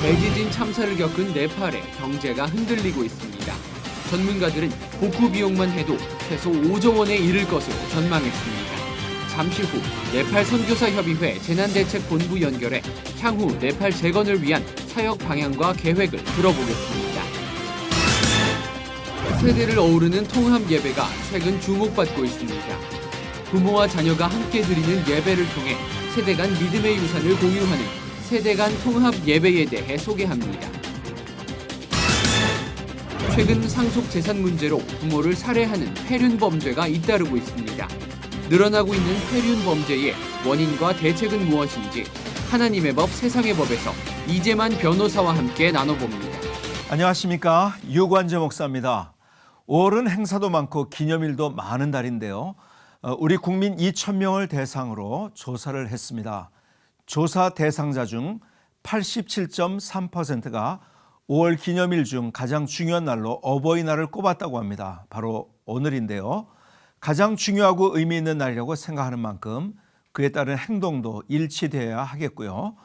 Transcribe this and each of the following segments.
대지진 참사를 겪은 네팔의 경제가 흔들리고 있습니다. 전문가들은 복구 비용만 해도 최소 5조 원에 이를 것으로 전망했습니다. 잠시 후 네팔 선교사협의회 재난대책본부 연결해 향후 네팔 재건을 위한 사역 방향과 계획을 들어보겠습니다. 세대를 어우르는 통합 예배가 최근 주목받고 있습니다. 부모와 자녀가 함께 드리는 예배를 통해 세대 간 믿음의 유산을 공유하는 세대 간 통합 예배에 대해 소개합니다. 최근 상속 재산 문제로 부모를 살해하는 폐륜 범죄가 잇따르고 있습니다. 늘어나고 있는 폐륜 범죄의 원인과 대책은 무엇인지 하나님의 법 세상의 법에서 이재만 변호사와 함께 나눠봅니다. 안녕하십니까, 유관재 목사입니다. 5월은 행사도 많고 기념일도 많은 달인데요. 우리 국민 2,000명을 대상으로 조사를 했습니다. 조사 대상자 중 87.3%가 5월 기념일 중 가장 중요한 날로 어버이날을 꼽았다고 합니다. 바로 오늘인데요. 가장 중요하고 의미 있는 날이라고 생각하는 만큼 그에 따른 행동도 일치되어야 하겠고요.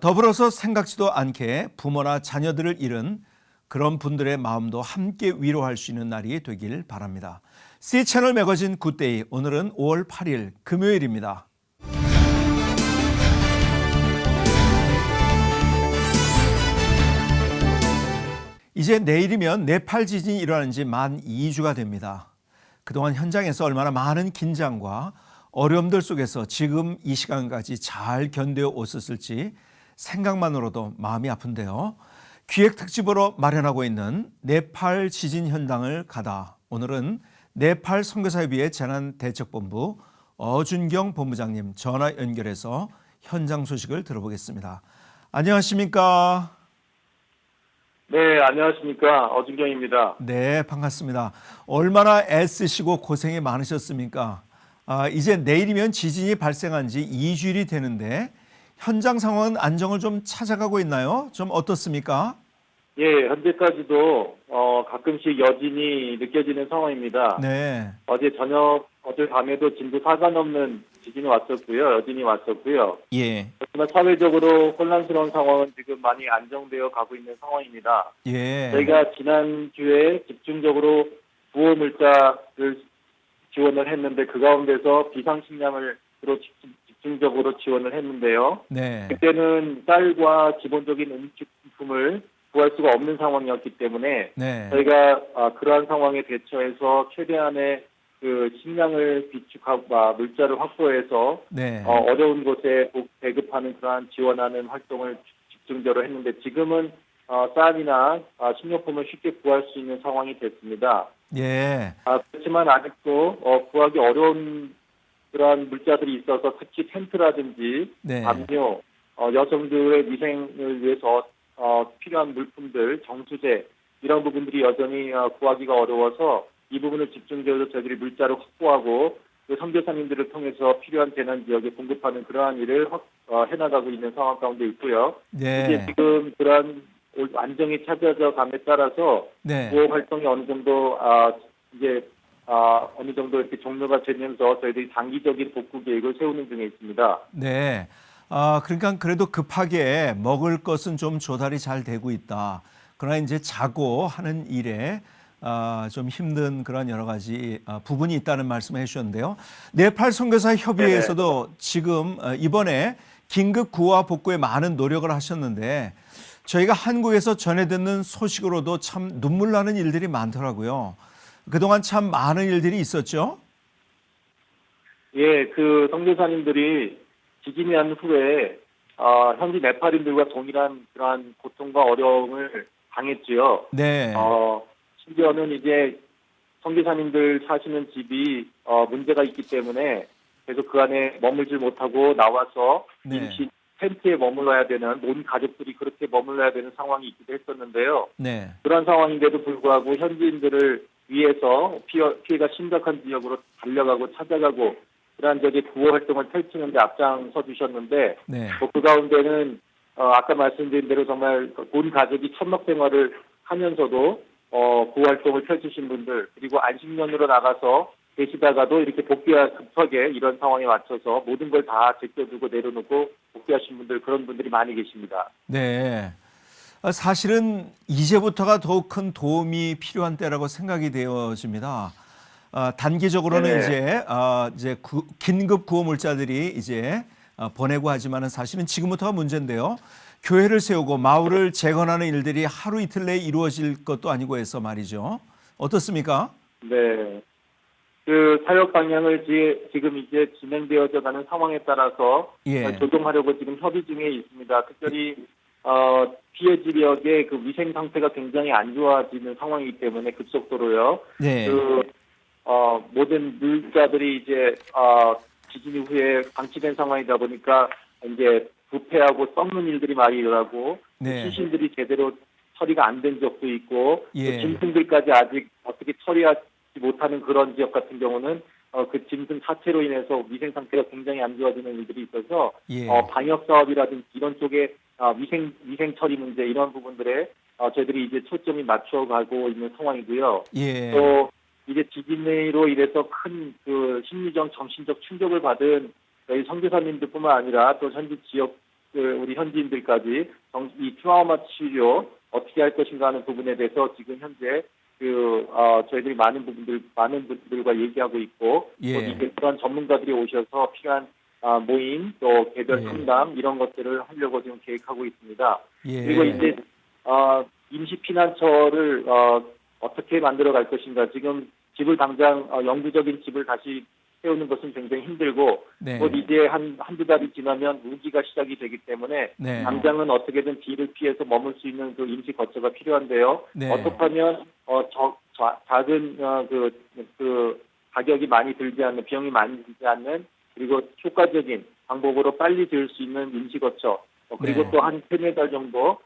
더불어서 생각지도 않게 부모나 자녀들을 잃은 그런 분들의 마음도 함께 위로할 수 있는 날이 되길 바랍니다. C채널 매거진 굿데이, 오늘은 5월 8일 금요일입니다. 이제 내일이면 네팔 지진이 일어난 지 만 2주가 됩니다. 그동안 현장에서 얼마나 많은 긴장과 어려움들 속에서 지금 이 시간까지 잘 견뎌 오셨을지 생각만으로도 마음이 아픈데요. 기획특집으로 마련하고 있는 네팔 지진 현장을 가다. 오늘은 네팔 선교사협의회 재난대책본부 어준경 본부장님 전화 연결해서 현장 소식을 들어보겠습니다. 안녕하십니까? 네, 안녕하십니까. 어준경입니다. 네, 반갑습니다. 얼마나 애쓰시고 고생이 많으셨습니까? 이제 내일이면 지진이 발생한 지 2주일이 되는데 현장 상황은 안정을 좀 찾아가고 있나요? 좀 어떻습니까? 예, 현재까지도 가끔씩 여진이 느껴지는 상황입니다. 네. 어제 밤에도 진도 4가 넘는 지진이 왔었고요. 여진이 왔었고요. 예. 하지만 사회적으로 혼란스러운 상황은 지금 많이 안정되어 가고 있는 상황입니다. 예. 저희가 지난주에 집중적으로 구호 물자를 지원을 했는데 그 가운데서 비상식량을 집중적으로 지원을 했는데요. 네. 그때는 쌀과 기본적인 음식품을 구할 수가 없는 상황이었기 때문에 네. 저희가 그러한 상황에 대처해서 최대한의 그 식량을 비축하고 물자를 확보해서 네. 어려운 곳에 배급하는 그러한 지원하는 활동을 집중적으로 했는데 지금은 쌀이나 식료품을 쉽게 구할 수 있는 상황이 됐습니다. 예. 그렇지만 아직도 구하기 어려운 그러한 물자들이 있어서 특히 텐트라든지 네. 담요, 여성들의 위생을 위해서 필요한 물품들, 정수제 이런 부분들이 여전히 구하기가 어려워서 이 부분을 집중적으로 저희들이 물자를 확보하고 그 선교사님들을 통해서 필요한 재난 지역에 공급하는 그러한 일을 해나가고 있는 상황 가운데 있고요. 네. 이제 지금 그러한 안정이 찾아져 감에 따라서 네. 구호 활동이 어느 정도 이제 어느 정도 이렇게 종료가 되면서 저희들이 단기적인 복구 계획을 세우는 중에 있습니다. 네. 그러니까 그래도 급하게 먹을 것은 좀 조달이 잘 되고 있다. 그러나 이제 자고 하는 일에 좀 힘든 그런 여러 가지 부분이 있다는 말씀을 해주셨는데요. 네팔 선교사 협의회에서도 지금 이번에 긴급 구호와 복구에 많은 노력을 하셨는데 저희가 한국에서 전해 듣는 소식으로도 참 눈물 나는 일들이 많더라고요. 그동안 참 많은 일들이 있었죠? 예, 그 선교사님들이 지진이 난 후에 현지 네팔인들과 동일한 그러한 고통과 어려움을 당했지요. 네. 심지어는 이제 선교사님들 사시는 집이 문제가 있기 때문에 계속 그 안에 머물지 못하고 나와서 네. 임시 텐트에 머물러야 되는 온 가족들이 그렇게 머물러야 되는 상황이 있기도 했었는데요. 네. 그런 상황인데도 불구하고 현지인들을 위해서 피해가 심각한 지역으로 달려가고 찾아가고 그러한 저기 구호 활동을 펼치는 데 앞장서 주셨는데 네. 그 가운데는 아까 말씀드린 대로 정말 온 가족이 천막 생활을 하면서도 구호 활동을 펼치신 분들 그리고 안식년으로 나가서 계시다가도 이렇게 복귀가 급하게 이런 상황에 맞춰서 모든 걸 다 제껴두고 내려놓고 복귀하신 분들 그런 분들이 많이 계십니다. 네. 사실은 이제부터가 더욱 큰 도움이 필요한 때라고 생각이 되어집니다. 단기적으로는 네네. 이제 긴급 구호물자들이 이제 보내고 하지만은 사실은 지금부터가 문제인데요. 교회를 세우고 마을을 재건하는 일들이 하루 이틀 내에 이루어질 것도 아니고 해서 말이죠. 어떻습니까? 네. 그 사역 방향을 지금 이제 진행되어져 가는 상황에 따라서 예. 조정하려고 지금 협의 중에 있습니다. 특별히 피해 지역의 그 위생 상태가 굉장히 안 좋아지는 상황이기 때문에 급속도로요. 네. 모든 물자들이 이제 지진 이후에 방치된 상황이다 보니까 이제 부패하고 썩는 일들이 많이 일어나고 네. 시신들이 제대로 처리가 안 된 적도 있고 예. 짐승들까지 아직 어떻게 처리하지 못하는 그런 지역 같은 경우는 그 짐승 사체로 인해서 위생 상태가 굉장히 안 좋아지는 일들이 있어서 예. 방역 사업이라든지 이런 쪽에 위생 처리 문제 이런 부분들에 저희들이 이제 초점이 맞춰가고 있는 상황이고요. 예. 또 이제 지진으로 인해서 큰 그 심리적 정신적 충격을 받은 저희 선교사님들뿐만 아니라 또 현지 지역 우리 현지인들까지 이 트라우마 치료 어떻게 할 것인가 하는 부분에 대해서 지금 현재 저희들이 많은 분들과 얘기하고 있고 예. 또 이제 그런 전문가들이 오셔서 필요한 모임 또 개별 상담 이런 것들을 하려고 지금 계획하고 있습니다. 예. 그리고 이제 임시 피난처를 어떻게 만들어 갈 것인가 지금 집을 당장 영구적인 집을 다시 세우는 것은 굉장히 힘들고 네. 곧 이제 한두 달이 지나면 우기가 시작이 되기 때문에 네. 당장은 어떻게든 비를 피해서 머물 수 있는 그 임시 거처가 필요한데요. 네. 어떻게 하면 작은 그 가격이 많이 들지 않는 비용이 많이 들지 않는 그리고 효과적인 방법으로 빨리 지을 수 있는 임시 거처 그리고 네. 또 한 3-4달 정도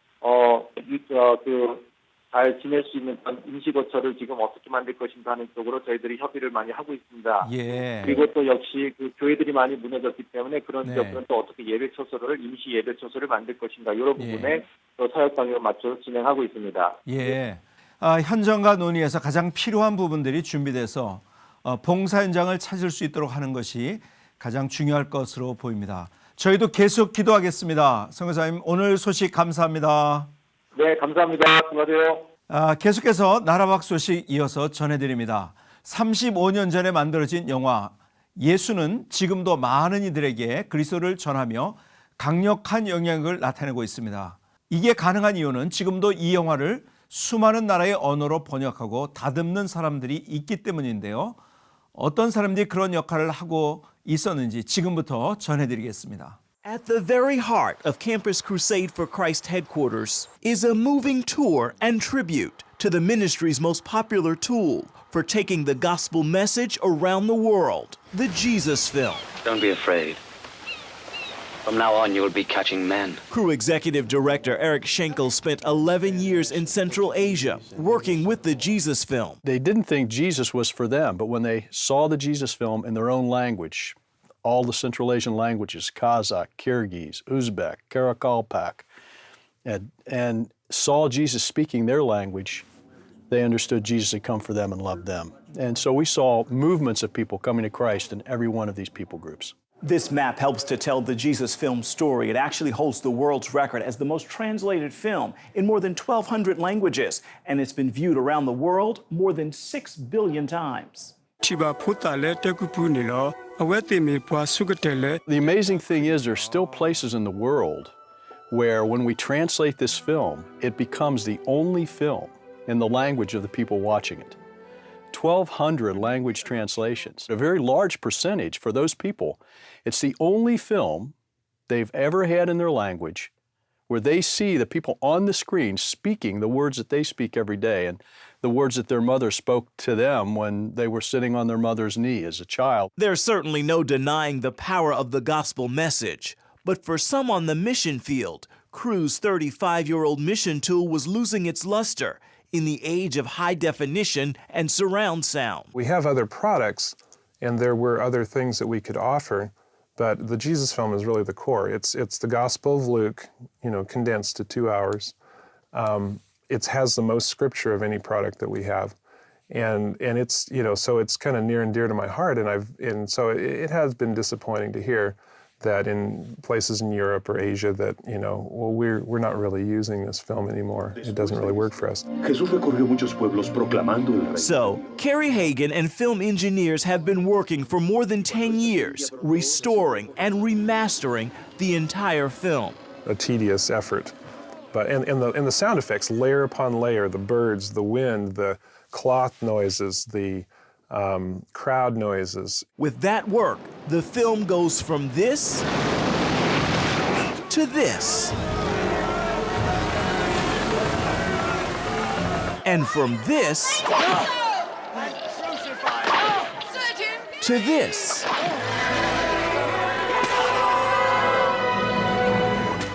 잘 지낼 수 있는 임시 거처를 지금 어떻게 만들 것인가 하는 쪽으로 저희들이 협의를 많이 하고 있습니다. 예. 그리고 또 역시 그 교회들이 많이 무너졌기 때문에 그런 네. 지역들은 또 어떻게 임시 예배 처소를 만들 것인가 이런 예. 부분에 또 사역 방향을 맞춰서 진행하고 있습니다. 예. 현장과 논의에서 가장 필요한 부분들이 준비돼서 봉사 현장을 찾을 수 있도록 하는 것이 가장 중요할 것으로 보입니다. 저희도 계속 기도하겠습니다. 선교사님 오늘 소식 감사합니다. 네, 감사합니다. 수고하세요. 계속해서 나라박 소식 이어서 전해드립니다. 35년 전에 만들어진 영화 예수는 지금도 많은 이들에게 그리스도를 전하며 강력한 영향력을 나타내고 있습니다. 이게 가능한 이유는 지금도 이 영화를 수많은 나라의 언어로 번역하고 다듬는 사람들이 있기 때문인데요. 어떤 사람들이 그런 역할을 하고 있었는지 지금부터 전해드리겠습니다. At the very heart of Campus Crusade for Christ headquarters is a moving tour and tribute to the ministry's most popular tool for taking the gospel message around the world, the Jesus Film. Don't be afraid. From now on, you will be catching men. Crew Executive Director Eric Schenkel spent 11 years in Central Asia working with the Jesus Film. They didn't think Jesus was for them, but when they saw the Jesus Film in their own language, all the Central Asian languages, Kazakh, Kyrgyz, Uzbek, Karakalpak, and saw Jesus speaking their language, they understood Jesus had come for them and loved them. And so we saw movements of people coming to Christ in every one of these people groups. This map helps to tell the Jesus Film story. It actually holds the world's record as the most translated film in more than 1,200 languages, and it's been viewed around the world more than 6 billion times. The amazing thing is there's still places in the world where when we translate this film, it becomes the only film in the language of the people watching it. 1,200 language translations, a very large percentage for those people. It's the only film they've ever had in their language where they see the people on the screen speaking the words that they speak every day and the words that their mother spoke to them when they were sitting on their mother's knee as a child. There's certainly no denying the power of the gospel message, but for some on the mission field, Crew's 35-year-old mission tool was losing its luster in the age of high definition and surround sound. We have other products, and there were other things that we could offer, but the Jesus Film is really the core. It's the Gospel of Luke, condensed to 2 hours. It has the most scripture of any product that we have, and it's so it's kind of near and dear to my heart, and so it has been disappointing to hear that in places in Europe or Asia that, well, we're not really using this film anymore. It doesn't really work for us. Jesús recorrió muchos pueblos proclamando el reino. So, Kerry Hagen and film engineers have been working for more than 10 years, restoring and remastering the entire film. A tedious effort. But and the sound effects, layer upon layer, the birds, the wind, the cloth noises, the crowd noises. With that work, the film goes from this to this. And from this to this.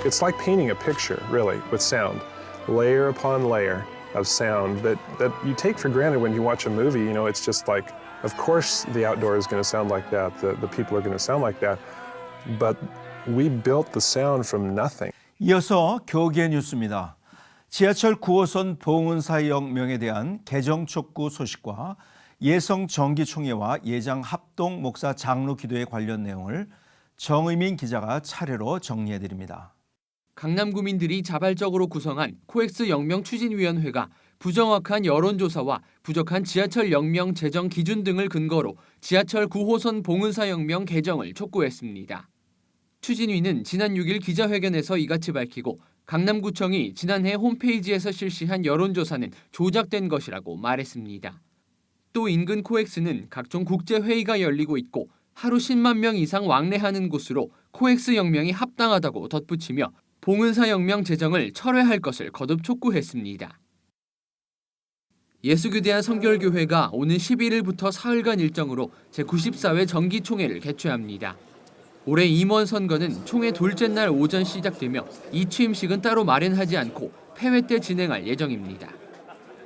It's like painting a picture, really, with sound. Layer upon layer of sound that you take for granted when you watch a movie. It's just like, of course the outdoor is going to sound like that, the people are going to sound like that, but we built the sound from nothing. 이어서 교계 뉴스입니다. 지하철 9호선 봉은사역명에 대한 개정 촉구 소식과 예성 정기총회와 예장 합동 목사 장로 기도회 관련 내용을 정의민 기자가 차례로 정리해드립니다. 강남구민들이 자발적으로 구성한 코엑스 영명 추진위원회가 부정확한 여론조사와 부족한 지하철 영명 제정 기준 등을 근거로 지하철 9호선 봉은사역명 개정을 촉구했습니다. 추진위는 지난 6일 기자회견에서 이같이 밝히고 강남구청이 지난해 홈페이지에서 실시한 여론조사는 조작된 것이라고 말했습니다. 또 인근 코엑스는 각종 국제회의가 열리고 있고 하루 10만 명 이상 왕래하는 곳으로 코엑스 영명이 합당하다고 덧붙이며 봉은사 영명 제정을 철회할 것을 거듭 촉구했습니다. 예수교대한 성결교회가 오는 11일부터 사흘간 일정으로 제94회 정기총회를 개최합니다. 올해 임원 선거는 총회 둘째 날 오전 시작되며 이 취임식은 따로 마련하지 않고 폐회 때 진행할 예정입니다.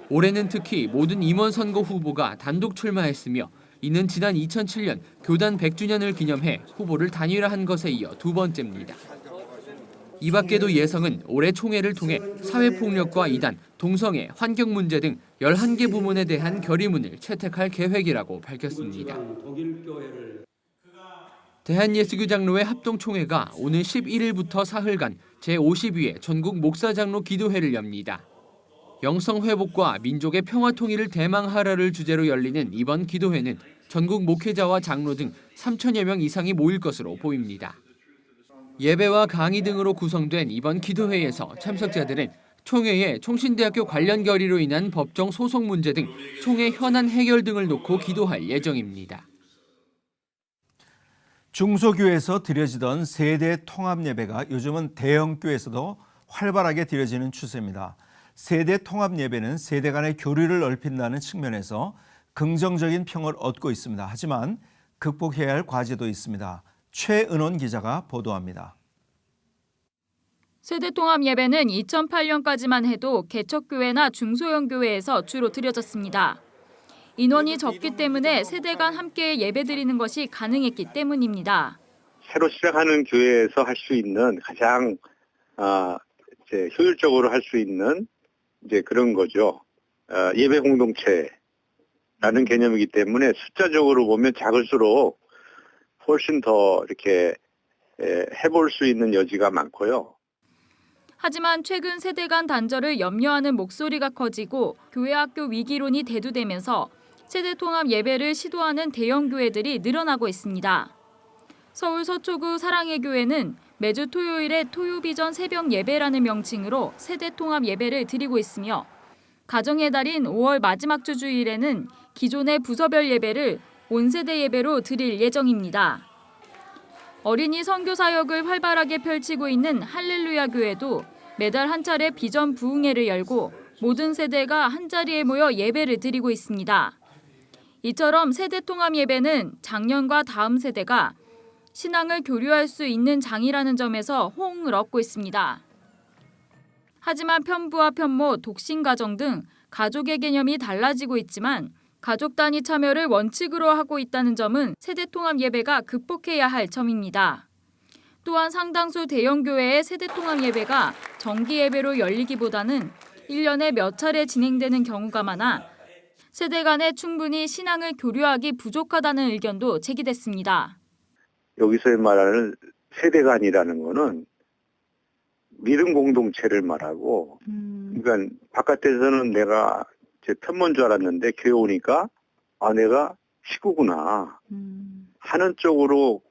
올해는 특히 모든 임원 선거 후보가 단독 출마했으며 이는 지난 2007년 교단 100주년을 기념해 후보를 단일화한 것에 이어 두 번째입니다. 이 밖에도 예성은 올해 총회를 통해 사회폭력과 이단, 동성애, 환경 문제 등 11개 부문에 대한 결의문을 채택할 계획이라고 밝혔습니다. 대한예수교장로회 합동총회가 오는 11일부터 사흘간 제52회 전국 목사장로 기도회를 엽니다. 영성회복과 민족의 평화통일을 대망하라를 주제로 열리는 이번 기도회는 전국 목회자와 장로 등 3천여 명 이상이 모일 것으로 보입니다. 예배와 강의 등으로 구성된 이번 기도회에서 참석자들은 총회에 총신대학교 관련 결의로 인한 법정 소송 문제 등 총회 현안 해결 등을 놓고 기도할 예정입니다. 중소교회에서 드려지던 세대 통합 예배가 요즘은 대형교회에서도 활발하게 드려지는 추세입니다. 세대 통합 예배는 세대 간의 교류를 넓힌다는 측면에서 긍정적인 평을 얻고 있습니다. 하지만 극복해야 할 과제도 있습니다. 최은원 기자가 보도합니다. 세대통합 예배는 2008년까지만 해도 개척교회나 중소형 교회에서 주로 드려졌습니다. 인원이 적기 때문에 세대 간 함께 예배드리는 것이 가능했기 때문입니다. 새로 시작하는 교회에서 할 수 있는 가장 효율적으로 할 수 있는 그런 거죠. 예배 공동체라는 개념이기 때문에 숫자적으로 보면 작을수록 훨씬 더 이렇게 해볼 수 있는 여지가 많고요. 하지만 최근 세대 간 단절을 염려하는 목소리가 커지고 교회학교 위기론이 대두되면서 세대통합 예배를 시도하는 대형 교회들이 늘어나고 있습니다. 서울 서초구 사랑의 교회는 매주 토요일에 토요비전 새벽 예배라는 명칭으로 세대통합 예배를 드리고 있으며 가정의 달인 5월 마지막 주 주일에는 기존의 부서별 예배를 온세대 예배로 드릴 예정입니다. 어린이 선교 사역을 활발하게 펼치고 있는 할렐루야 교회도 매달 한 차례 비전 부흥회를 열고 모든 세대가 한자리에 모여 예배를 드리고 있습니다. 이처럼 세대통합 예배는 장년과 다음 세대가 신앙을 교류할 수 있는 장이라는 점에서 호응을 얻고 있습니다. 하지만 편부와 편모, 독신가정 등 가족의 개념이 달라지고 있지만 가족 단위 참여를 원칙으로 하고 있다는 점은 세대통합 예배가 극복해야 할 점입니다. 또한 상당수 대형 교회의 세대통합 예배가 정기 예배로 열리기보다는 1년에 몇 차례 진행되는 경우가 많아 세대 간에 충분히 신앙을 교류하기 부족하다는 의견도 제기됐습니다. 여기서 말하는 세대간이라는 거는 믿음 공동체를 말하고, 그러니까 바깥에서는 내가 제 편모인 줄 알았는데 교회 오니까 아 내가 식구구나 하는 쪽으로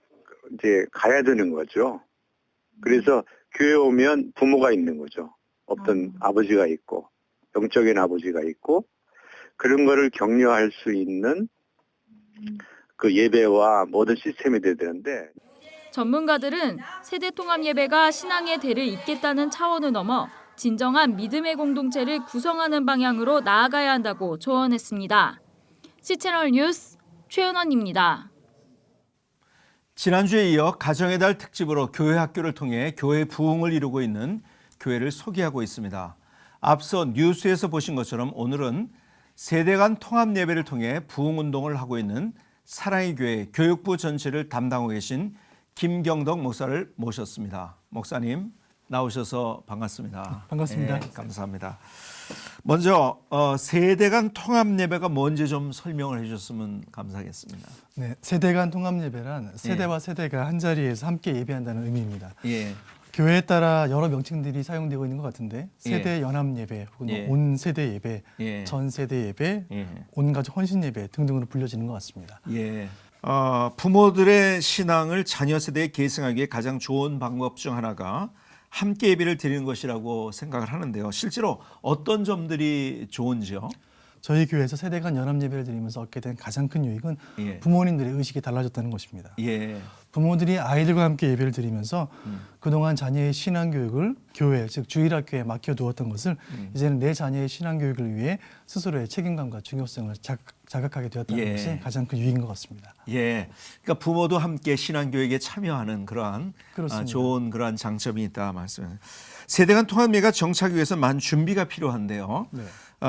이제 가야 되는 거죠. 그래서 교회 오면 부모가 있는 거죠. 어떤 아버지가 있고 영적인 아버지가 있고 그런 거를 격려할 수 있는 그 예배와 모든 시스템이 돼야 되는데 전문가들은 세대 통합 예배가 신앙의 대를 잇겠다는 차원을 넘어 진정한 믿음의 공동체를 구성하는 방향으로 나아가야 한다고 조언했습니다. C채널 뉴스 최은원입니다. 지난주에 이어 가정의 달 특집으로 교회 학교를 통해 교회 부흥을 이루고 있는 교회를 소개하고 있습니다. 앞서 뉴스에서 보신 것처럼 오늘은 세대 간 통합 예배를 통해 부흥 운동을 하고 있는 사랑의 교회 교육부 전체를 담당하고 계신 김경덕 목사를 모셨습니다. 목사님 나오셔서 반갑습니다. 반갑습니다. 네, 감사합니다. 먼저 세대 간 통합 예배가 뭔지 좀 설명을 해주셨으면 감사하겠습니다. 네, 세대 간 통합 예배란 세대와 세대가 한 자리에서 함께 예배한다는 의미입니다. 예. 교회에 따라 여러 명칭들이 사용되고 있는 것 같은데 세대 연합 예배, 혹은 온 세대 예배, 전 세대 예배, 온 가족 헌신 예배 등등으로 불려지는 것 같습니다. 예. 부모들의 신앙을 자녀 세대에 계승하기 위해 가장 좋은 방법 중 하나가 함께 예배를 드리는 것이라고 생각을 하는데요. 실제로 어떤 점들이 좋은지요? 저희 교회에서 세대 간 연합 예배를 드리면서 얻게 된 가장 큰 유익은 부모님들의 의식이 달라졌다는 것입니다. 예. 부모들이 아이들과 함께 예배를 드리면서 그동안 자녀의 신앙교육을 교회, 즉 주일학교에 맡겨두었던 것을 이제는 내 자녀의 신앙교육을 위해 스스로의 책임감과 중요성을 자각하게 되었다는 것이 가장 큰 유익인 것 같습니다. 예, 그러니까 부모도 함께 신앙교육에 참여하는 그러한 좋은 그러한 장점이 있다 말씀을. 세대 간 통합 예배가 정착하기 위해서 많은 준비가 필요한데요. 네.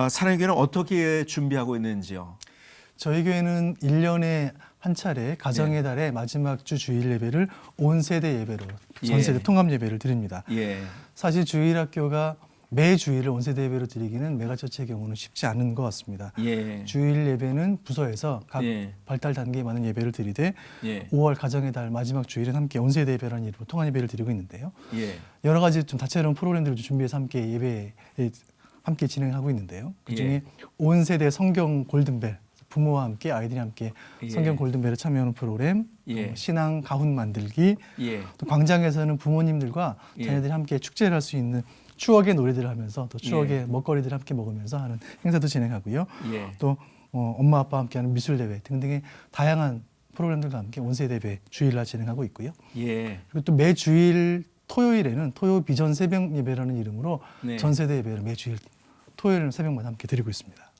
사랑의 교회는 어떻게 준비하고 있는지요? 저희 교회는 1년에 한 차례 가정의 달의 마지막 주 주일 예배를 온 세대 예배로 전 세대 통합 예배를 드립니다. 사실 주일학교가 매 주일을 온 세대 예배로 드리기는 메가처치의 경우는 쉽지 않은 것 같습니다. 주일 예배는 부서에서 각 발달 단계에 맞는 예배를 드리되 5월 가정의 달 마지막 주일은 함께 온 세대 예배라는 이름으로 통합 예배를 드리고 있는데요. 여러 가지 좀 다채로운 프로그램들을 준비해서 함께 예배에 함께 진행하고 있는데요. 그중에 온 세대 성경 골든벨, 부모와 함께 아이들이 함께 성경 골든벨에 참여하는 프로그램, 또 신앙 가훈 만들기, 또 광장에서는 부모님들과 자녀들이 함께 축제를 할 수 있는 추억의 놀이들을 하면서 또 추억의 먹거리들을 함께 먹으면서 하는 행사도 진행하고요. 또 엄마 아빠와 함께하는 미술대회 등등의 다양한 프로그램들과 함께 온세대 예배 주일날 진행하고 있고요. 그리고 또 매 주일 토요일에는 토요 비전 새벽 예배라는 이름으로 전세대 예배를 매 주일 토요일 새벽마다 함께 드리고 있습니다.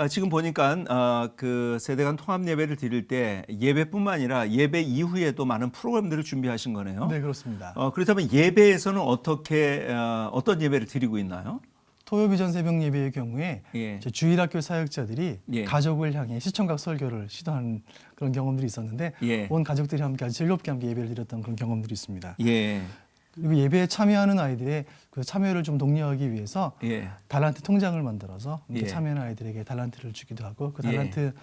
지금 보니까 그 세대 간 통합 예배를 드릴 때 예배뿐만 아니라 예배 이후에도 많은 프로그램들을 준비하신 거네요. 네, 그렇습니다. 그렇다면 예배에서는 어떤 예배를 드리고 있나요? 토요 비전 새벽 예배의 경우에 주일학교 사역자들이 가족을 향해 시청각 설교를 시도하는 그런 경험들이 있었는데 온 가족들이 함께 아주 즐겁게 함께 예배를 드렸던 그런 경험들이 있습니다. 그리고 예배에 참여하는 아이들의 그 참여를 좀 독려하기 위해서 달란트 통장을 만들어서 참여하는 아이들에게 달란트를 주기도 하고 그 달란트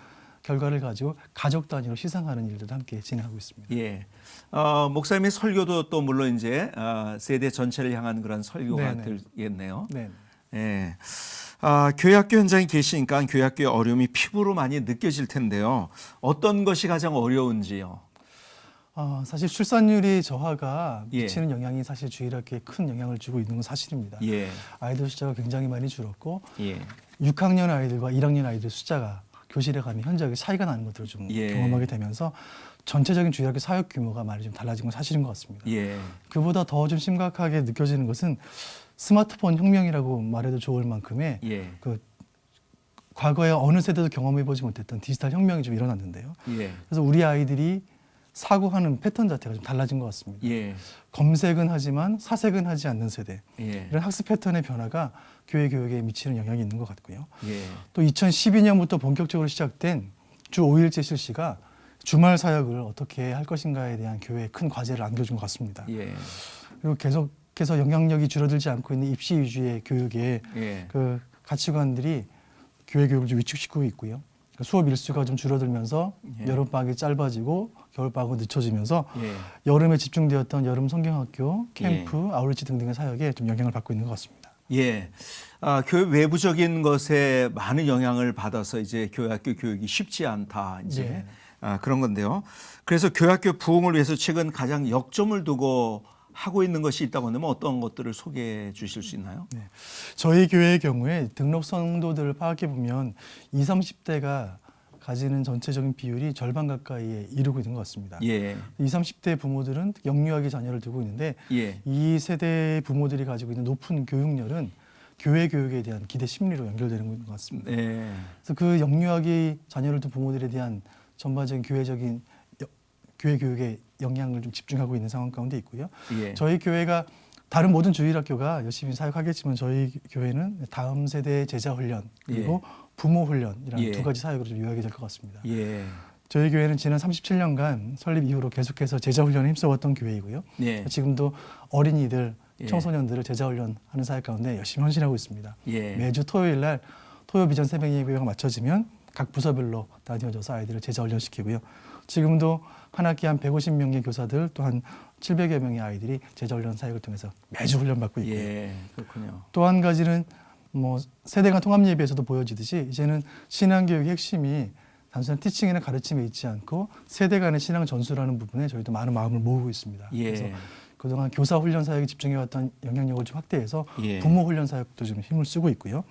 결과를 가지고 가족 단위로 시상하는 일들도 함께 진행하고 있습니다. 목사님의 설교도 또 물론 이제 세대 전체를 향한 그런 설교가 되겠네요. 교회 학교 현장에 계시니까 교회 학교의 어려움이 피부로 많이 느껴질 텐데요. 어떤 것이 가장 어려운지요? 사실 출산율이 저하가 미치는 영향이 사실 주일학교에 큰 영향을 주고 있는 건 사실입니다. 아이들 숫자가 굉장히 많이 줄었고 6학년 아이들과 1학년 아이들 숫자가 교실에 가면 현저하게 차이가 나는 것들을 좀 경험하게 되면서 전체적인 주일학교 사역 규모가 많이 좀 달라진 건 사실인 것 같습니다. 그보다 더 좀 심각하게 느껴지는 것은 스마트폰 혁명이라고 말해도 좋을 만큼의 그 과거에 어느 세대도 경험해보지 못했던 디지털 혁명이 좀 일어났는데요. 그래서 우리 아이들이 사고하는 패턴 자체가 좀 달라진 것 같습니다. 검색은 하지만 사색은 하지 않는 세대. 이런 학습 패턴의 변화가 교회 교육에 미치는 영향이 있는 것 같고요. 또 2012년부터 본격적으로 시작된 주 5일제 실시가 주말 사역을 어떻게 할 것인가에 대한 교회에 큰 과제를 안겨준 것 같습니다. 그리고 계속해서 영향력이 줄어들지 않고 있는 입시 위주의 교육의 그 가치관들이 교회 교육을 좀 위축시키고 있고요. 수업 일수가 좀 줄어들면서 여름방학이 짧아지고 겨울방학으로 늦춰지면서 예. 여름에 집중되었던 여름 성경학교, 캠프, 예. 아울리치 등등의 사역에 좀 영향을 받고 있는 것 같습니다. 예. 교회 외부적인 것에 많은 영향을 받아서 이제 교회학교 교육이 쉽지 않다. 이제 그런 건데요. 그래서 교회학교 부흥을 위해서 최근 가장 역점을 두고 하고 있는 것이 있다고 한다면 어떤 것들을 소개해 주실 수 있나요? 네. 저희 교회의 경우에 등록 성도들을 파악해 보면 20, 30대가 가지는 전체적인 비율이 절반 가까이에 이르고 있는 것 같습니다. 예. 20, 30대 부모들은 영유아기 자녀를 두고 있는데 예. 이 세대 부모들이 가지고 있는 높은 교육열은 교회 교육에 대한 기대 심리로 연결되는 것 같습니다. 예. 그래서 그 영유아기 자녀를 둔 부모들에 대한 전반적인 교회적인 교회 교육에 영향을 좀 집중하고 있는 상황 가운데 있고요. 예. 저희 교회가 다른 모든 주일학교가 열심히 사역하겠지만 저희 교회는 다음 세대 제자 훈련 그리고 부모 훈련이라는 두 가지 사역으로 좀 요약이 될 것 같습니다. 예. 저희 교회는 지난 37년간 설립 이후로 계속해서 제자 훈련에 힘써왔던 교회이고요. 예. 지금도 어린이들, 예. 청소년들을 제자 훈련하는 사역 가운데 열심히 헌신하고 있습니다. 예. 매주 토요일 날 토요 비전 새벽 예배가 맞춰지면 각 부서별로 나뉘어져서 아이들을 제자 훈련시키고요. 지금도 한 학기 한 150명의 교사들 또 한 700여 명의 아이들이 제자 훈련 사역을 통해서 매주 훈련받고 있고요. 예. 그렇군요. 또 한 가지는 뭐 세대 간 통합 예배에서도 보여지듯이 이제는 신앙 교육의 핵심이 단순한 티칭이나 가르침에 있지 않고 세대 간의 신앙 전수라는 부분에 저희도 많은 마음을 모으고 있습니다. 예. 그래서 그동안 교사 훈련 사역에 집중해왔던 영향력을 좀 확대해서 예. 부모 훈련 사역도 좀 힘을 쓰고 있고요.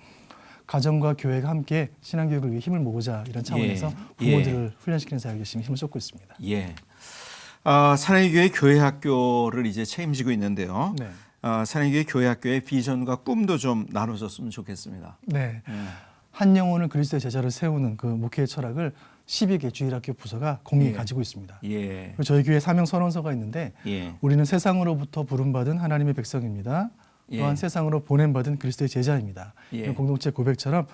가정과 교회가 함께 신앙 교육을 위해 힘을 모으자 이런 차원에서 부모들을 훈련시키는 사역에 열심히 힘을 쏟고 있습니다. 예. 사랑의 교회 교회학교를 이제 책임지고 있는데요. 네. 사랑의 교회 교회학교의 비전과 꿈도 좀 나눠줬으면 좋겠습니다. 네. 한 영혼을 그리스도의 제자를 세우는 그 목회의 철학을 12개 주일학교 부서가 공히 가지고 있습니다. 예. 그리고 저희 교회 사명 선언서가 있는데 예. 우리는 세상으로부터 부름받은 하나님의 백성입니다. 또한 세상으로 보냄받은 그리스도의 제자입니다. 이런 공동체 고백처럼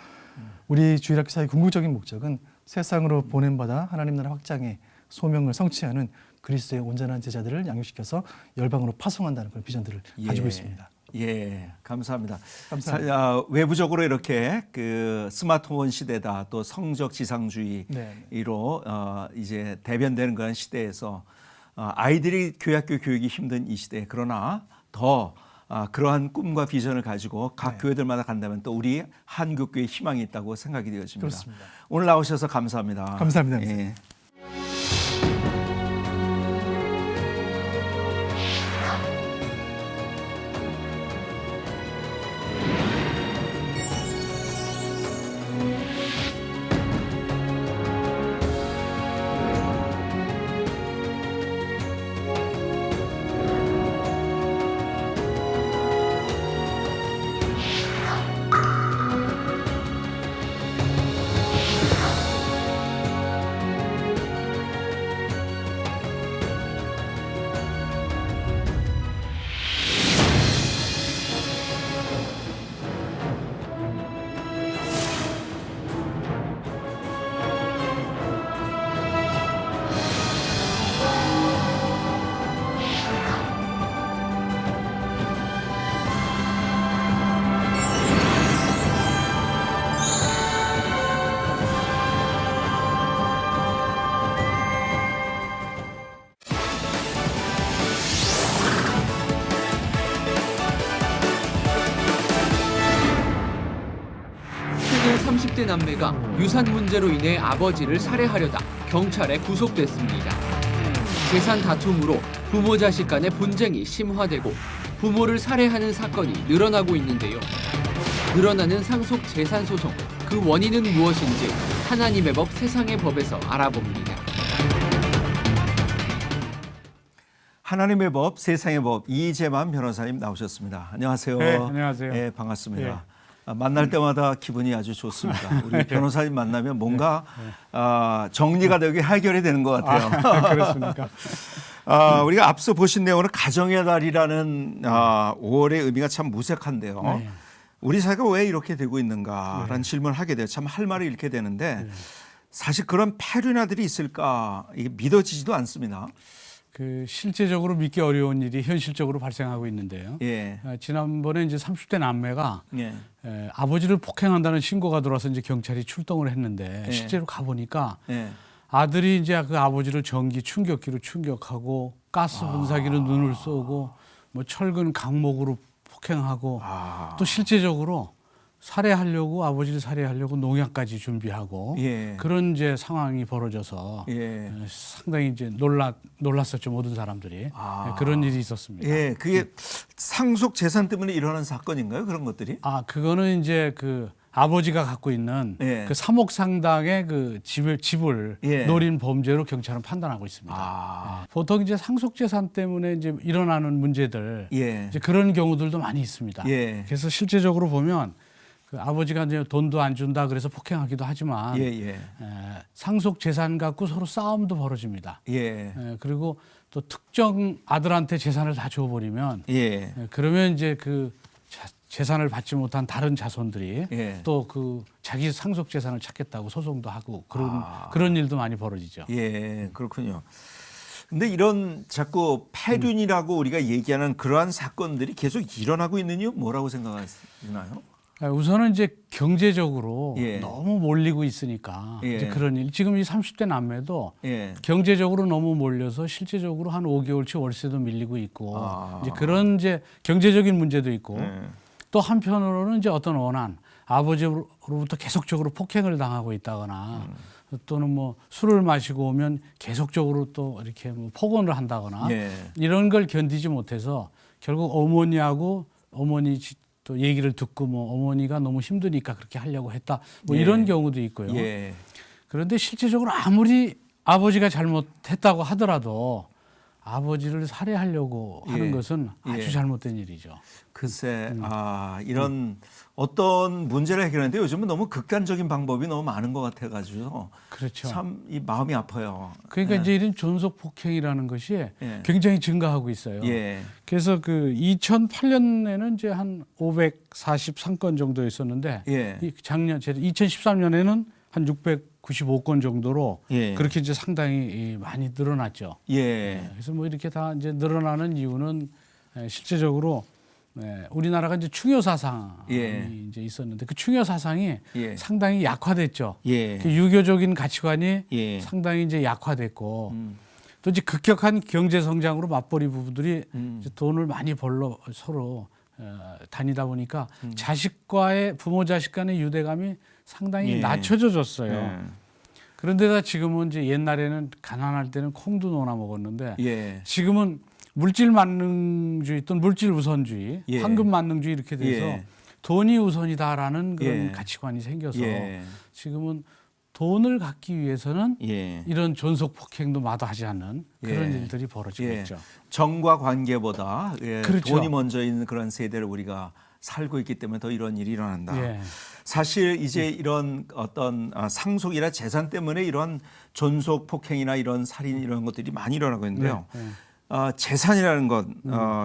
우리 주일학교 사의 궁극적인 목적은 세상으로 보냄받아 하나님 나라 확장의 소명을 성취하는 그리스도의 온전한 제자들을 양육시켜서 열방으로 파송한다는 그런 비전들을 가지고 있습니다. 예, 감사합니다. 감사합니다. 외부적으로 이렇게 그 스마트폰 시대다 또 성적 지상주의로 이제 대변되는 그런 시대에서 아이들이 교회학교 교육이 힘든 이 시대 그러나 더 그러한 꿈과 비전을 가지고 각 교회들마다 간다면 또 우리 한국교회에 희망이 있다고 생각이 되어집니다. 그렇습니다. 오늘 나오셔서 감사합니다. 감사합니다. 예. 최근 30대 남매가 유산 문제로 인해 아버지를 살해하려다 경찰에 구속됐습니다. 재산 다툼으로 부모 자식 간의 분쟁이 심화되고 부모를 살해하는 사건이 늘어나고 있는데요. 늘어나는 상속 재산 소송, 그 원인은 무엇인지 하나님의 법 세상의 법에서 알아봅니다. 하나님의 법 세상의 법 이재만 변호사님 나오셨습니다. 안녕하세요. 네, 안녕하세요. 네, 반갑습니다. 만날 때마다 기분이 아주 좋습니다. 우리 변호사님 만나면 뭔가 정리가 되고 해결이 되는 것 같아요. 그렇습니까? 우리가 앞서 보신 내용은 가정의 달이라는 5월의 의미가 참 무색한데요. 네. 우리 사회가 왜 이렇게 되고 있는가라는 질문을 하게 돼요. 참 할 말을 잃게 되는데 사실 그런 폐륜아들이 있을까 이게 믿어지지도 않습니다. 그 실제적으로 믿기 어려운 일이 현실적으로 발생하고 있는데요. 예. 지난번에 이제 30대 남매가 예. 아버지를 폭행한다는 신고가 들어와서 이제 경찰이 출동을 했는데 예. 실제로 가보니까 예. 아들이 이제 그 아버지를 전기 충격기로 충격하고 가스 분사기로 눈을 쏘고 뭐 철근 강목으로 폭행하고 또 실제적으로 살해하려고 아버지를 살해하려고 농약까지 준비하고 예. 그런 이제 상황이 벌어져서 예. 상당히 이제 놀랐었죠 모든 사람들이. 그런 일이 있었습니다. 예, 그게 상속 재산 때문에 일어난 사건인가요? 그런 것들이? 그거는 이제 그 아버지가 갖고 있는 예. 그 3억 상당의 그 집을 예. 노린 범죄로 경찰은 판단하고 있습니다. 예. 보통 이제 상속 재산 때문에 이제 일어나는 문제들 예. 이제 그런 경우들도 많이 있습니다. 예. 그래서 실제적으로 보면 그 아버지가 이제 돈도 안 준다 그래서 폭행하기도 하지만 상속 재산 갖고 서로 싸움도 벌어집니다. 그리고 또 특정 아들한테 재산을 다 줘버리면 그러면 이제 그 재산을 받지 못한 다른 자손들이 또 그 자기 상속 재산을 찾겠다고 소송도 하고 그런 일도 많이 벌어지죠. 예, 그렇군요. 근데 이런 자꾸 폐륜이라고 우리가 얘기하는 그러한 사건들이 계속 일어나고 있는 이유 뭐라고 생각하시나요? 우선은 이제 경제적으로 너무 몰리고 있으니까 이제 그런 일. 지금 이 30대 남매도 경제적으로 너무 몰려서 실제적으로 한 5개월치 월세도 밀리고 있고 이제 그런 이제 경제적인 문제도 있고 또 한편으로는 이제 어떤 원한 아버지로부터 계속적으로 폭행을 당하고 있다거나 또는 뭐 술을 마시고 오면 계속적으로 또 이렇게 뭐 폭언을 한다거나 이런 걸 견디지 못해서 결국 어머니하고 어머니 또 얘기를 듣고 뭐 어머니가 너무 힘드니까 그렇게 하려고 했다. 뭐 이런 경우도 있고요. 그런데 실제적으로 아무리 아버지가 잘못했다고 하더라도 아버지를 살해하려고 하는 것은 아주 잘못된 일이죠. 글쎄, 이런 어떤 문제를 해결하는데 요즘은 너무 극단적인 방법이 너무 많은 것 같아가지고 그렇죠. 참 이 마음이 아파요. 그러니까 이제 이런 존속 폭행이라는 것이 굉장히 증가하고 있어요. 그래서 그 2008년에는 이제 한 543건 정도 있었는데 작년 2013년에는 한 695건 정도로 그렇게 이제 상당히 많이 늘어났죠. 그래서 뭐 이렇게 다 이제 늘어나는 이유는 실제적으로 우리나라가 이제 충효 사상이 이제 있었는데 그 충효 사상이 상당히 약화됐죠. 그 유교적인 가치관이 상당히 이제 약화됐고 또 이제 급격한 경제 성장으로 맞벌이 부부들이 이제 돈을 많이 벌러 서로 다니다 보니까 자식과의 부모 자식 간의 유대감이 상당히 낮춰졌어요. 그런데다 지금은 이제 옛날에는 가난할 때는 콩도 논아 먹었는데 지금은 물질 만능주의 또는 물질 우선주의, 황금 만능주의 이렇게 돼서 돈이 우선이다라는 그런 가치관이 생겨서 지금은 돈을 갖기 위해서는 이런 존속 폭행도 마다하지 않는 그런 일들이 벌어지고 있죠. 정과 관계보다 그렇죠. 돈이 먼저 있는 그런 세대를 우리가 살고 있기 때문에 더 이런 일이 일어난다. 사실 이제 이런 어떤 상속이나 재산 때문에 이런 존속 폭행이나 이런 살인 이런 것들이 많이 일어나고 있는데요. 재산이라는 것,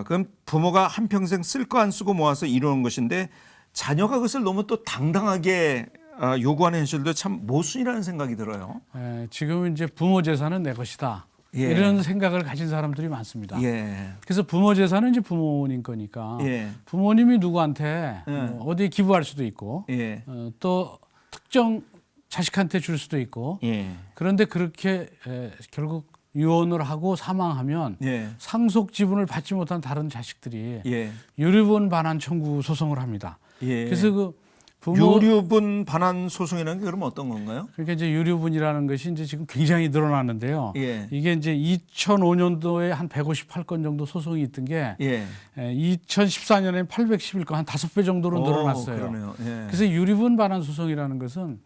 그건 부모가 한평생 쓸 거 안 쓰고 모아서 이루는 것인데 자녀가 그것을 너무 또 당당하게 요구하는 현실도 참 모순이라는 생각이 들어요. 지금 이제 부모 재산은 내 것이다. 이런 생각을 가진 사람들이 많습니다. 그래서 부모 재산은 이제 부모님 거니까 부모님이 누구한테 어디에 기부할 수도 있고 또 특정 자식한테 줄 수도 있고 그런데 그렇게 결국 유언을 하고 사망하면 상속 지분을 받지 못한 다른 자식들이 유류분 반환 청구 소송을 합니다. 그래서 그 유류분 반환 소송이라는 게 그럼 어떤 건가요? 그러니까 이제 유류분이라는 것이 이제 지금 굉장히 늘어났는데요. 이게 이제 2005년도에 한 158건 정도 소송이 있던 게 2014년에 811건 한 5배 정도로 늘어났어요. 그래서 유류분 반환 소송이라는 것은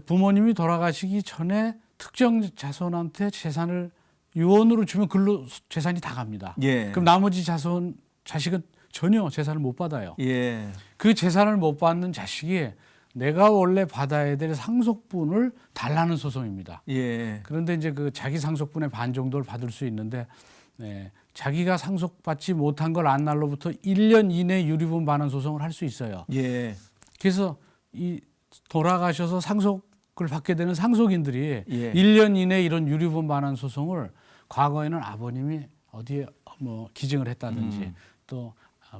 부모님이 돌아가시기 전에 특정 자손한테 재산을 유언으로 주면 글로 재산이 다 갑니다. 그럼 나머지 자식은 전혀 재산을 못 받아요. 그 재산을 못 받는 자식이 내가 원래 받아야 될 상속분을 달라는 소송입니다. 그런데 이제 그 자기 상속분의 반 정도를 받을 수 있는데 자기가 상속받지 못한 걸 안 날로부터 1년 이내 유류분 반환 소송을 할 수 있어요. 그래서 이 돌아가셔서 상속을 받게 되는 상속인들이 1년 이내 이런 유류분 반환 소송을 과거에는 아버님이 어디에 뭐 기증을 했다든지 또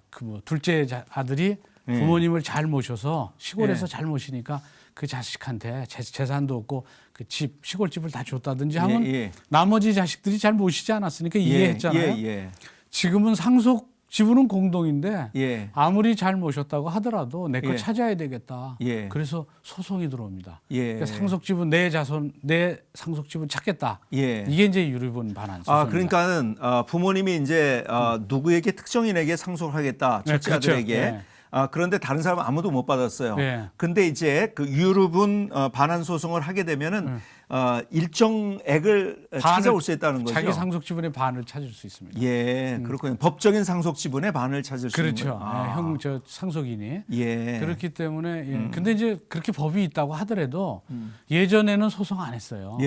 그 뭐 둘째 아들이 부모님을 잘 모셔서 시골에서 잘 모시니까 그 자식한테 재산도 없고 그 집, 시골집을 다 줬다든지 하면 나머지 자식들이 잘 모시지 않았으니까 이해했잖아요. 지금은 상속 지분은 공동인데 아무리 잘 모셨다고 하더라도 내 거 찾아야 되겠다. 그래서 소송이 들어옵니다. 그러니까 상속 지분 내 자손 내 상속 지분 찾겠다. 이게 이제 유류분 반환 소송입니다. 그러니까는 부모님이 이제 누구에게 특정인에게 상속을 하겠다. 첫째 아들에게. 그렇죠. 그런데 다른 사람은 아무도 못 받았어요. 근데 이제 그 유류분 반환 소송을 하게 되면은 일정액을 찾아올 수 있다는 거죠. 자기 상속 지분의 반을 찾을 수 있습니다. 그렇군요. 법적인 상속 지분의 반을 찾을 수 있는 거예요. 형 저 상속인이. 그렇기 때문에 근데 이제 그렇게 법이 있다고 하더라도 예전에는 소송 안 했어요.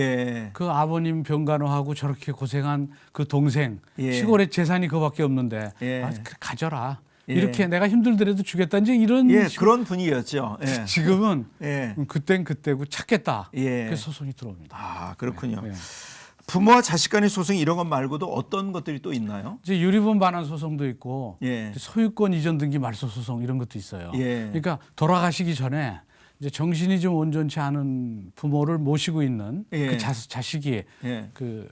그 아버님 병간호하고 저렇게 고생한 그 동생 시골에 재산이 그거밖에 없는데 그래, 가져라. 이렇게 내가 힘들더라도 주겠다 이제 이런 그런 분위기였죠. 지금은 그땐 그때고 찾겠다. 그래서 소송이 들어옵니다. 그렇군요. 부모와 자식 간의 소송 이런 것 말고도 어떤 것들이 또 있나요? 이제 유류분 반환 소송도 있고 소유권 이전 등기 말소 소송 이런 것도 있어요. 그러니까 돌아가시기 전에 이제 정신이 좀 온전치 않은 부모를 모시고 있는 그 자식이 그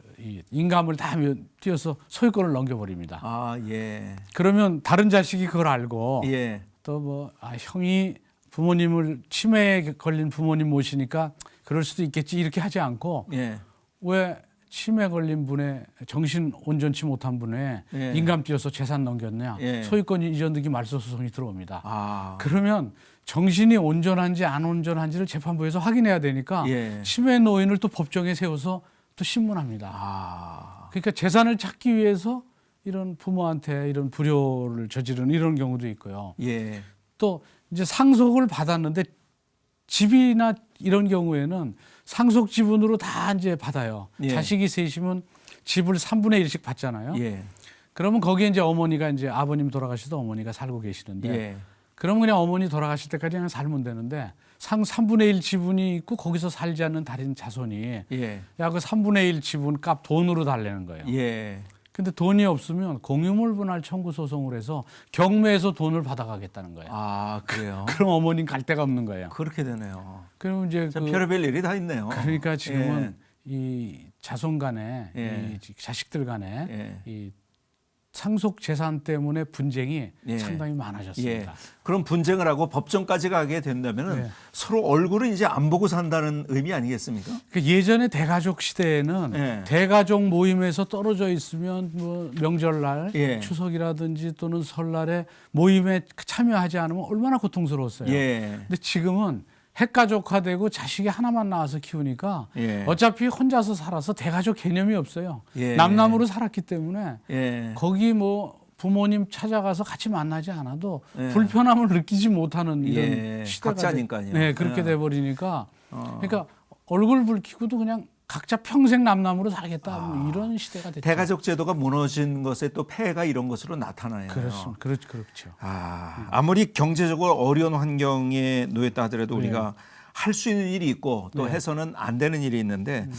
인감을 다 뛰어서 소유권을 넘겨버립니다. 그러면 다른 자식이 그걸 알고 또 뭐 형이 부모님을 치매에 걸린 부모님 모시니까 그럴 수도 있겠지 이렇게 하지 않고 왜 치매 걸린 분의 정신 온전치 못한 분의 인감 뛰어서 재산 넘겼냐 소유권 이전 등기 말소 소송이 들어옵니다. 그러면 정신이 온전한지 안 온전한지를 재판부에서 확인해야 되니까 치매 노인을 또 법정에 세워서 또 신문합니다. 그러니까 재산을 찾기 위해서 이런 부모한테 이런 불효를 저지르는 이런 경우도 있고요. 또 이제 상속을 받았는데 집이나 이런 경우에는 상속 지분으로 다 이제 받아요. 자식이 셋이면 집을 3분의 1씩 받잖아요. 그러면 거기에 이제 어머니가 이제 아버님 돌아가셔도 어머니가 살고 계시는데 그러면 그냥 어머니 돌아가실 때까지 그냥 살면 되는데 3분의 1 지분이 있고 거기서 살지 않는 다른 자손이 야, 그 3분의 1 지분 값 돈으로 달래는 거예요. 근데 돈이 없으면 공유물 분할 청구 소송을 해서 경매에서 돈을 받아가겠다는 거예요. 그래요? 그럼 어머님 갈 데가 없는 거예요. 그렇게 되네요. 그럼 이제 별의별 일이 다 있네요. 그러니까 지금은 이 자손 간에 이 자식들 간에 이 상속 재산 때문에 분쟁이 상당히 많아졌습니다. 그럼 분쟁을 하고 법정까지 가게 된다면 서로 얼굴을 이제 안 보고 산다는 의미 아니겠습니까? 예전에 대가족 시대에는 대가족 모임에서 떨어져 있으면 뭐 명절날 추석이라든지 또는 설날에 모임에 참여하지 않으면 얼마나 고통스러웠어요. 근데 지금은 핵가족화되고 자식이 하나만 낳아서 키우니까 어차피 혼자서 살아서 대가족 개념이 없어요. 남남으로 살았기 때문에 거기 뭐 부모님 찾아가서 같이 만나지 않아도 불편함을 느끼지 못하는 이런 시대가 각자니까요. 그렇게 돼버리니까 그러니까 얼굴 붉히고도 그냥 각자 평생 남남으로 살겠다 뭐 이런 시대가 됐죠. 대가족 제도가 무너진 것에 또 폐해가 이런 것으로 나타나요. 그렇습니다. 그렇죠. 아무리 경제적으로 어려운 환경에 놓였다 하더라도 우리가 할 수 있는 일이 있고 또 해서는 안 되는 일이 있는데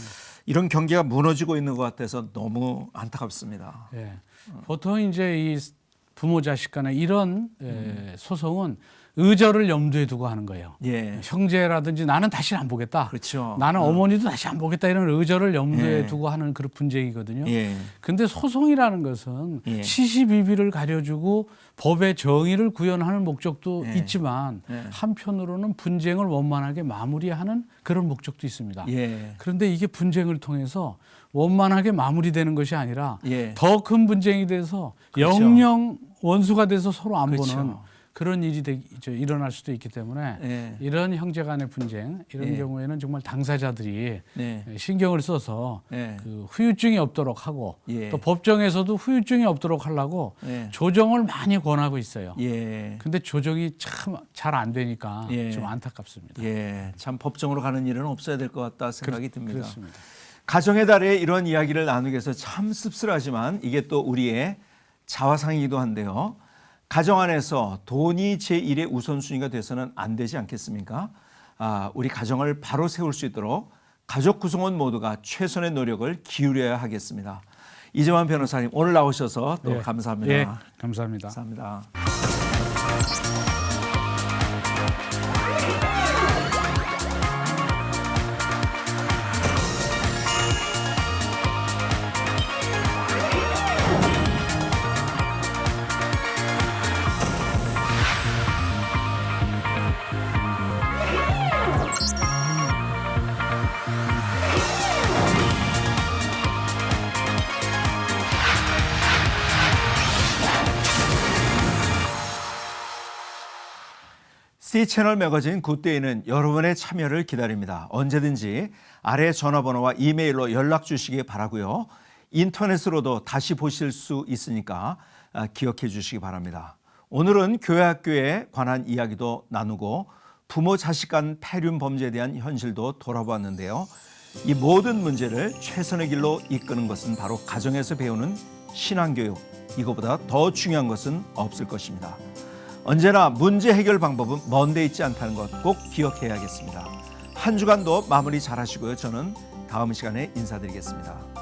이런 경계가 무너지고 있는 것 같아서 너무 안타깝습니다. 보통 이제 이 부모 자식 간에 이런 소송은 의절을 염두에 두고 하는 거예요. 형제라든지 나는 다시 안 보겠다. 그렇죠. 나는 어머니도 다시 안 보겠다 이런 의절을 염두에 두고 하는 그런 분쟁이거든요. 근데 소송이라는 것은 시시비비를 가려주고 법의 정의를 구현하는 목적도 있지만 한편으로는 분쟁을 원만하게 마무리하는 그런 목적도 있습니다. 그런데 이게 분쟁을 통해서 원만하게 마무리되는 것이 아니라 더 큰 분쟁이 돼서 영영 원수가 돼서 서로 안 보는 그런 일이 일어날 수도 있기 때문에 이런 형제 간의 분쟁 이런 경우에는 정말 당사자들이 신경을 써서 그 후유증이 없도록 하고 또 법정에서도 후유증이 없도록 하려고 조정을 많이 권하고 있어요. 근데 조정이 참 잘 안 되니까 좀 안타깝습니다. 참 법정으로 가는 일은 없어야 될 것 같다 생각이 듭니다. 그렇습니다. 가정의 달에 이런 이야기를 나누기 위해서 참 씁쓸하지만 이게 또 우리의 자화상이기도 한데요. 가정 안에서 돈이 제1의 우선순위가 돼서는 안 되지 않겠습니까? 우리 가정을 바로 세울 수 있도록 가족 구성원 모두가 최선의 노력을 기울여야 하겠습니다. 이재환 변호사님 오늘 나오셔서 또 감사합니다. 감사합니다. 감사합니다. C채널 매거진 굿데이는 여러분의 참여를 기다립니다. 언제든지 아래 전화번호와 이메일로 연락 주시기 바라고요. 인터넷으로도 다시 보실 수 있으니까 기억해 주시기 바랍니다. 오늘은 교회학교에 관한 이야기도 나누고 부모 자식 간 폐륜 범죄에 대한 현실도 돌아보았는데요. 이 모든 문제를 최선의 길로 이끄는 것은 바로 가정에서 배우는 신앙교육. 이거보다 더 중요한 것은 없을 것입니다. 언제나 문제 해결 방법은 먼데 있지 않다는 것 꼭 기억해야겠습니다. 한 주간도 마무리 잘 하시고요. 저는 다음 시간에 인사드리겠습니다.